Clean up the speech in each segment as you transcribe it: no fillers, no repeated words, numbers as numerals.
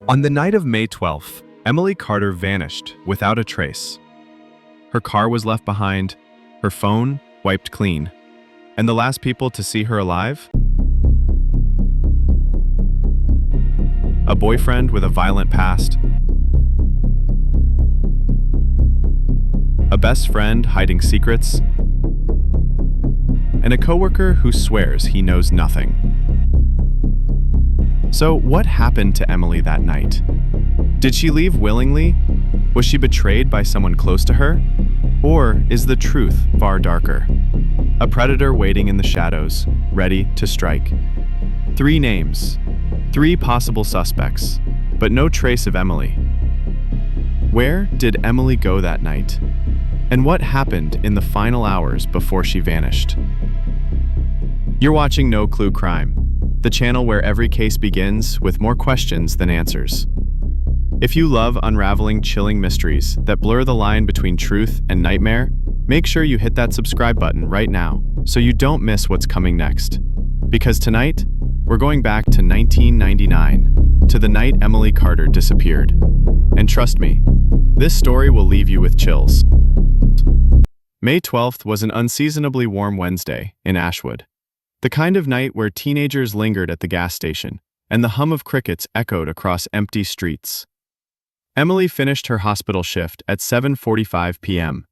On the night of May 12th, Emily Carter vanished without a trace. Her car was left behind, her phone wiped clean, and the last people to see her alive? A boyfriend with a violent past, a best friend hiding secrets, and a coworker who swears he knows nothing. So what happened to Emily that night? Did she leave willingly? Was she betrayed by someone close to her? Or is the truth far darker? A predator waiting in the shadows, ready to strike. 3 names, 3 possible suspects, but no trace of Emily. Where did Emily go that night? And what happened in the final hours before she vanished? You're watching No Clue Crime, the channel where every case begins with more questions than answers. If you love unraveling chilling mysteries that blur the line between truth and nightmare, make sure you hit that subscribe button right now so you don't miss what's coming next. Because tonight, we're going back to 1999, to the night Emily Carter disappeared. And trust me, this story will leave you with chills. May 12th was an unseasonably warm Wednesday in Ashwood. The kind of night where teenagers lingered at the gas station, and the hum of crickets echoed across empty streets. Emily finished her hospital shift at 7:45 p.m.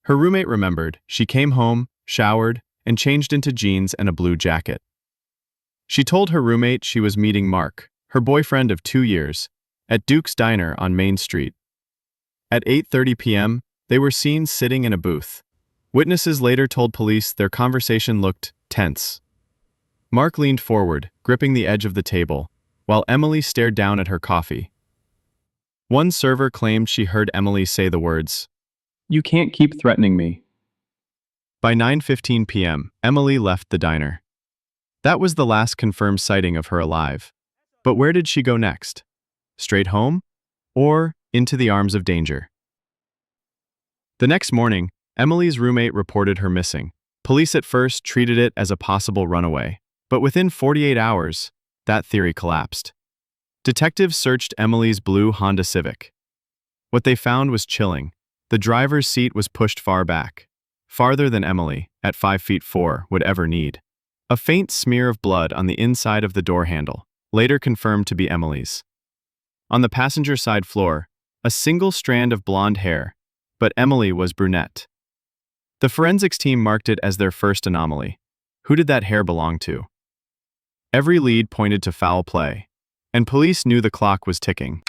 Her roommate remembered she came home, showered, and changed into jeans and a blue jacket. She told her roommate she was meeting Mark, her boyfriend of 2 years, at Duke's Diner on Main Street. At 8:30 p.m., they were seen sitting in a booth. Witnesses later told police their conversation looked tense. Mark leaned forward, gripping the edge of the table, while Emily stared down at her coffee. One server claimed she heard Emily say the words, "You can't keep threatening me." By 9:15 p.m., Emily left the diner. That was the last confirmed sighting of her alive. But where did she go next? Straight home? Or into the arms of danger? The next morning, Emily's roommate reported her missing. Police at first treated it as a possible runaway, but within 48 hours, that theory collapsed. Detectives searched Emily's blue Honda Civic. What they found was chilling. The driver's seat was pushed far back, farther than Emily, at 5'4", would ever need. A faint smear of blood on the inside of the door handle, later confirmed to be Emily's. On the passenger side floor, a single strand of blonde hair, but Emily was brunette. The forensics team marked it as their first anomaly. Who did that hair belong to? Every lead pointed to foul play, and police knew the clock was ticking.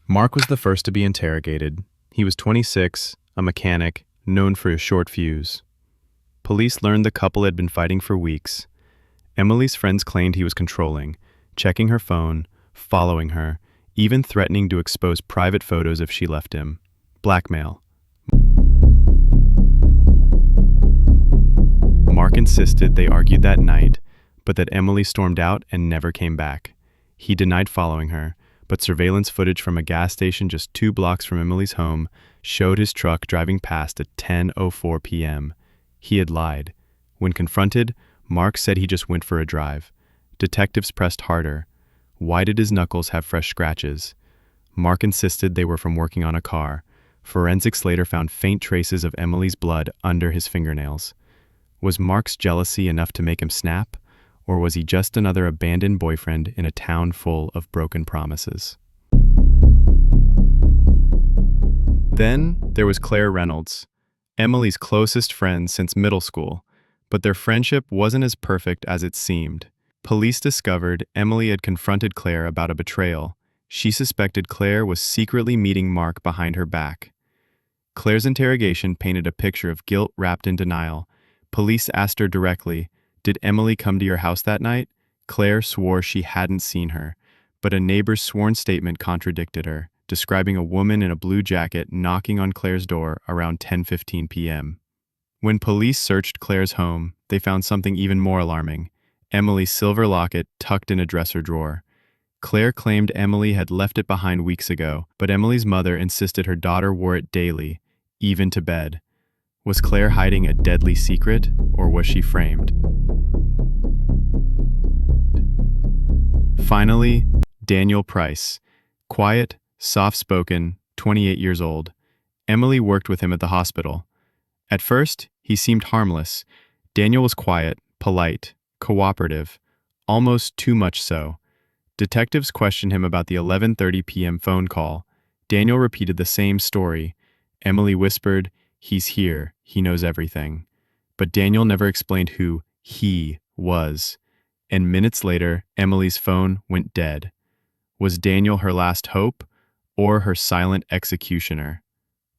Mark was the first to be interrogated. He was 26, a mechanic, known for his short fuse. Police learned the couple had been fighting for weeks. Emily's friends claimed he was controlling, checking her phone, following her, even threatening to expose private photos if she left him. Blackmail. Mark insisted they argued that night, but that Emily stormed out and never came back. He denied following her, but surveillance footage from a gas station just 2 blocks from Emily's home showed his truck driving past at 10:04 p.m. He had lied. When confronted, Mark said he just went for a drive. Detectives pressed harder. Why did his knuckles have fresh scratches? Mark insisted they were from working on a car. Forensics later found faint traces of Emily's blood under his fingernails. Was Mark's jealousy enough to make him snap? Or was he just another abandoned boyfriend in a town full of broken promises? Then there was Claire Reynolds, Emily's closest friend since middle school, but their friendship wasn't as perfect as it seemed. Police discovered Emily had confronted Claire about a betrayal. She suspected Claire was secretly meeting Mark behind her back. Claire's interrogation painted a picture of guilt wrapped in denial. Police asked her directly, "Did Emily come to your house that night?" Claire swore she hadn't seen her, but a neighbor's sworn statement contradicted her, describing a woman in a blue jacket knocking on Claire's door around 10:15 p.m. When police searched Claire's home, they found something even more alarming: Emily's silver locket tucked in a dresser drawer. Claire claimed Emily had left it behind weeks ago, but Emily's mother insisted her daughter wore it daily, even to bed. Was Claire hiding a deadly secret, or was she framed? Finally, Daniel Price. Quiet, soft-spoken, 28 years old. Emily worked with him at the hospital. At first, he seemed harmless. Daniel was quiet, polite, cooperative, almost too much so. Detectives questioned him about the 11:30 p.m. phone call. Daniel repeated the same story. Emily whispered, "He's here, he knows everything." But Daniel never explained who he was. And minutes later, Emily's phone went dead. Was Daniel her last hope, or her silent executioner?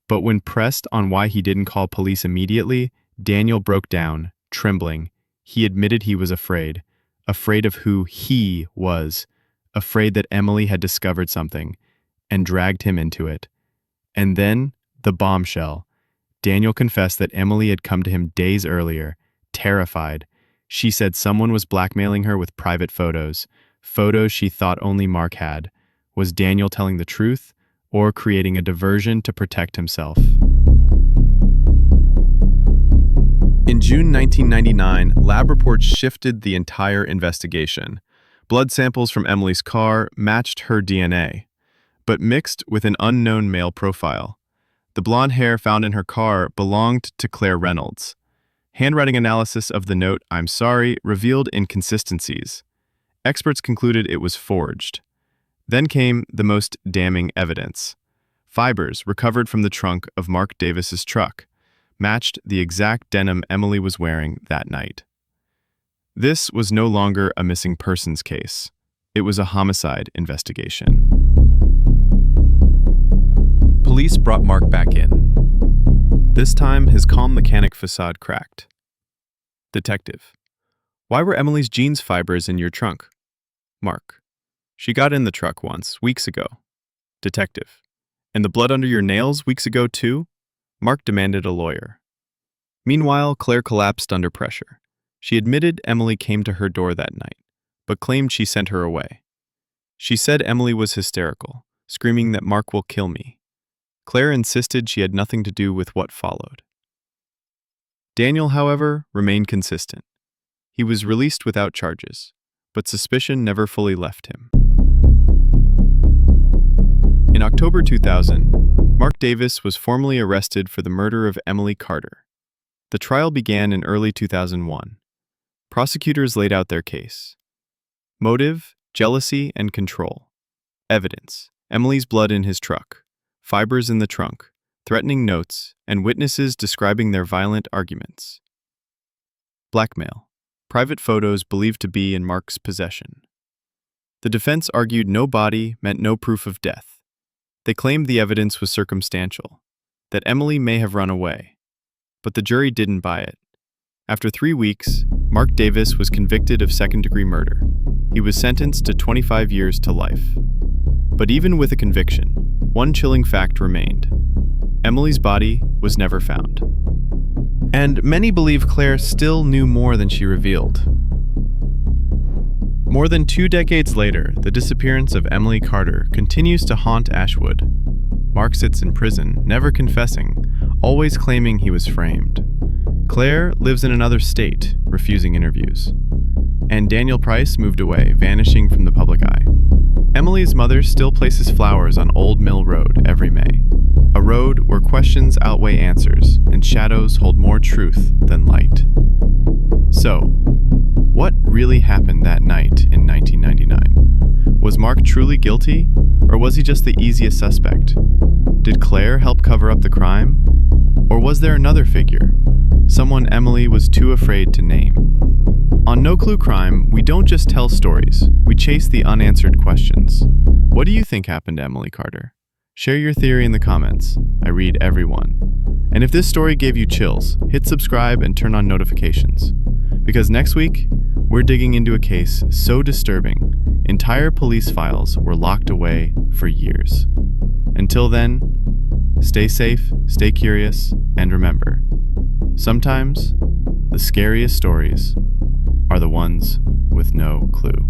But when pressed on why he didn't call police immediately, Daniel broke down, trembling. He admitted he was afraid of who he was, afraid that Emily had discovered something and dragged him into it. And then, the bombshell. Daniel confessed that Emily had come to him days earlier, terrified. She said someone was blackmailing her with private photos she thought only Mark had. Was Daniel telling the truth, or creating a diversion to protect himself? In June 1999, lab reports shifted the entire investigation. Blood samples from Emily's car matched her DNA, but mixed with an unknown male profile. The blonde hair found in her car belonged to Claire Reynolds. Handwriting analysis of the note, "I'm sorry," revealed inconsistencies. Experts concluded it was forged. Then came the most damning evidence. Fibers recovered from the trunk of Mark Davis's truck matched the exact denim Emily was wearing that night. This was no longer a missing persons case. It was a homicide investigation. Police brought Mark back in. This time, his calm mechanic facade cracked. Detective: "Why were Emily's jeans fibers in your trunk?" Mark: "She got in the truck once, weeks ago." Detective: "And the blood under your nails weeks ago too?" Mark demanded a lawyer. Meanwhile, Claire collapsed under pressure. She admitted Emily came to her door that night, but claimed she sent her away. She said Emily was hysterical, screaming that Mark will kill me. Claire insisted she had nothing to do with what followed. Daniel, however, remained consistent. He was released without charges, but suspicion never fully left him. In October 2000, Mark Davis was formally arrested for the murder of Emily Carter. The trial began in early 2001. Prosecutors laid out their case. Motive, jealousy, and control. Evidence: Emily's blood in his truck, fibers in the trunk, threatening notes, and witnesses describing their violent arguments. Blackmail: private photos believed to be in Mark's possession. The defense argued no body meant no proof of death. They claimed the evidence was circumstantial, that Emily may have run away. But the jury didn't buy it. After 3 weeks, Mark Davis was convicted of second-degree murder. He was sentenced to 25 years to life. But even with a conviction, one chilling fact remained. Emily's body was never found. And many believe Claire still knew more than she revealed. More than 2 decades later, the disappearance of Emily Carter continues to haunt Ashwood. Mark sits in prison, never confessing, always claiming he was framed. Claire lives in another state, refusing interviews. And Daniel Price moved away, vanishing from the public eye. Emily's mother still places flowers on Old Mill Road every May. A road where questions outweigh answers and shadows hold more truth than light. So, what really happened that night in 1999? Was Mark truly guilty, or was he just the easiest suspect? Did Claire help cover up the crime? Or was there another figure, someone Emily was too afraid to name? On No Clue Crime, we don't just tell stories, we chase the unanswered questions. What do you think happened to Emily Carter? Share your theory in the comments. I read every one. And if this story gave you chills, hit subscribe and turn on notifications. Because next week, we're digging into a case so disturbing, entire police files were locked away for years. Until then, stay safe, stay curious, and remember, sometimes the scariest stories are the ones with no clue.